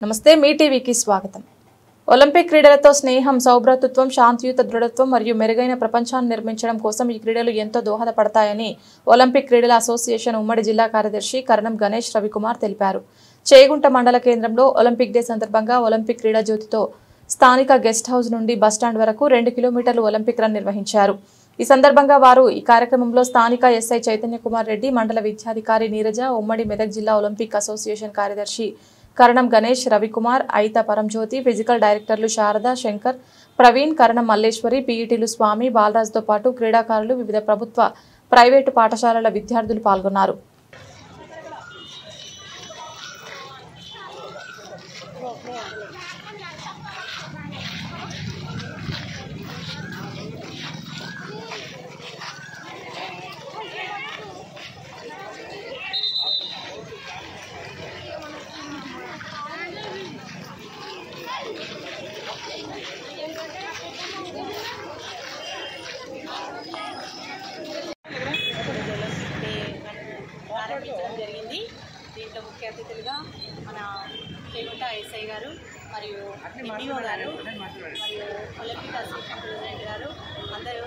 నమస్తే మీ టీవీకి స్వాగతం. ఒలింపిక్ క్రీడలతో స్నేహం, సౌభ్రాతృత్వం, శాంతియుత దృఢత్వం మరియు మెరుగైన ప్రపంచాన్ని నిర్మించడం కోసం ఈ క్రీడలు ఎంతో దోహదపడతాయని ఒలింపిక్ క్రీడల అసోసియేషన్ ఉమ్మడి జిల్లా కార్యదర్శి కరణం గణేష్ రవికుమార్ తెలిపారు. చేగుంట మండల కేంద్రంలో ఒలింపిక్ డే సందర్భంగా ఒలింపిక్ క్రీడా జ్యోతితో స్థానిక గెస్ట్ హౌస్ నుండి బస్టాండ్ వరకు 2 కిలోమీటర్లు ఒలింపిక్ రన్ నిర్వహించారు. ఈ సందర్భంగా వారు ఈ కార్యక్రమంలో స్థానిక ఎస్ఐ చైతన్య కుమార్ రెడ్డి, మండల విద్యాధికారి నీరజ, ఉమ్మడి మెదక్ జిల్లా ఒలింపిక్ అసోసియేషన్ కార్యదర్శి కరణం గణేష్ రవికుమార్, అయిత పరంజ్యోతి, ఫిజికల్ డైరెక్టర్లు శారద, శంకర్, ప్రవీణ్, కరణం మల్లేశ్వరి, పీఈటీలు స్వామి, బాలరాజ్తో పాటు క్రీడాకారులు, వివిధ ప్రభుత్వ, ప్రైవేటు పాఠశాలల విద్యార్థులు పాల్గొన్నారు. జరిగింది. దీంట్లో ముఖ్య అతిథులుగా మన చేగుంట ఎస్ఐ గారు మరియు ఎండిఓ గారు మరియు ఒలింపిక్ అసోసియేషన్ ప్రెసిడెంట్ గారు, అందరూ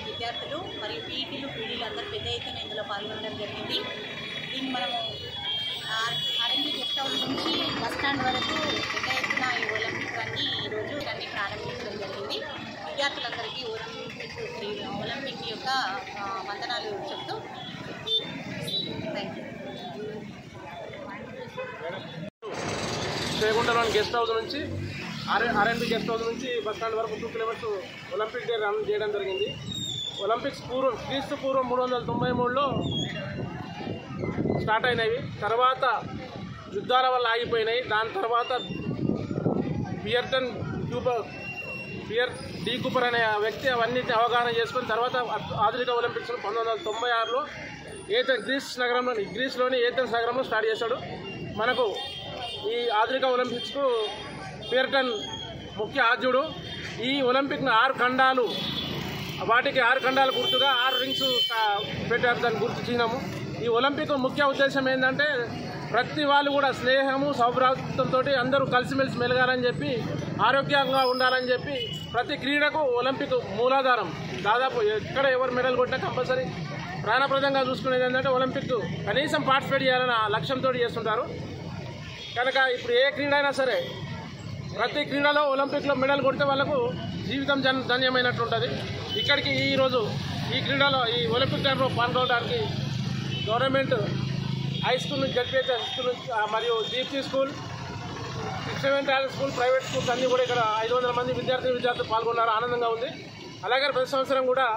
విద్యార్థులు మరియు పీఈటీలు పీడీలు అందరూ పెద్ద ఎత్తున ఇందులో పాల్గొనడం జరిగింది. దీన్ని మనము ఆర్ఎండి గెస్ట్ హౌస్ నుంచి బస్ స్టాండ్ వరకు పెద్ద ఎత్తున ఈ ఒలింపిక్ రన్ని ఈరోజు రన్ని ప్రారంభించడం జరిగింది. విద్యార్థులందరికీ ఒలింపిక్ యొక్క వందనాలు చెప్తూ చేగుంటలోని గెస్ట్ హౌస్ నుంచి ఆర్ఎండ్బి గెస్ట్ హౌస్ నుంచి బస్ స్టాండ్ వరకు 2 కిలోమీటర్స్ ఒలింపిక్ డే రన్ చేయడం జరిగింది. ఒలింపిక్స్ క్రీస్తు పూర్వం 393లో స్టార్ట్ అయినవి. తర్వాత యుద్ధాల వల్ల ఆగిపోయినాయి. దాని తర్వాత పియర్ డి కూపర్ అనే వ్యక్తి అవన్నిటిని అవగాహన చేసుకుని తర్వాత ఆధునిక ఒలింపిక్స్ 1996లో గ్రీస్లోని ఏథెన్స్ నగరంలో స్టార్ట్ చేశాడు. మనకు ఈ ఆధునిక ఒలింపిక్స్కు పియర్టన్ ముఖ్య ఆద్యుడు. ఈ ఒలింపిక్ను 6 ఖండాలు, వాటికి 6 ఖండాలు గుర్తుగా 6 రింగ్స్ పెట్టారు. దాన్ని గుర్తు చిహ్నము. ఈ ఒలింపిక్ ముఖ్య ఉద్దేశం ఏంటంటే ప్రతి వాళ్ళు కూడా స్నేహము, సౌభ్రాతృత్వంతో అందరూ కలిసిమెలిసి మెలగాలని చెప్పి, ఆరోగ్యంగా ఉండాలని చెప్పి, ప్రతి క్రీడకు ఒలింపిక్ మూలాధారం. దాదాపు ఎక్కడ ఎవరు మెడల్ కొట్టినా కంపల్సరీ ప్రాణప్రదంగా చూసుకునేది ఏంటంటే ఒలింపిక్ కనీసం పార్టిసిపేట్ చేయాలన్న లక్ష్యంతో చేస్తుంటారు. కనుక ఇప్పుడు ఏ క్రీడ అయినా సరే ప్రతి క్రీడలో ఒలింపిక్లో మెడల్ కొడితే వాళ్ళకు జీవితం ధన్యమైనట్టు ఉంటుంది. ఇక్కడికి ఈరోజు ఈ క్రీడలో ఈ ఒలింపిక్ టైంలో పాల్గొనడానికి గవర్నమెంట్ హై స్కూల్ నుంచి, జడ్పీహెచ్ హై స్కూల్ నుంచి మరియు GP school, 6th talent school, private schools అన్నీ కూడా ఇక్కడ 500 మంది విద్యార్థులు పాల్గొన్నారు. ఆనందంగా ఉంది. అలాగే ప్రతి సంవత్సరం కూడా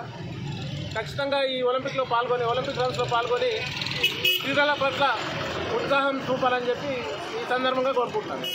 ఖచ్చితంగా ఈ ఒలింపిక్ రన్స్లో పాల్గొని క్రీడల పట్ల ఉత్సాహం చూపాలని చెప్పి ఈ సందర్భంగా కోరుకుంటున్నాను.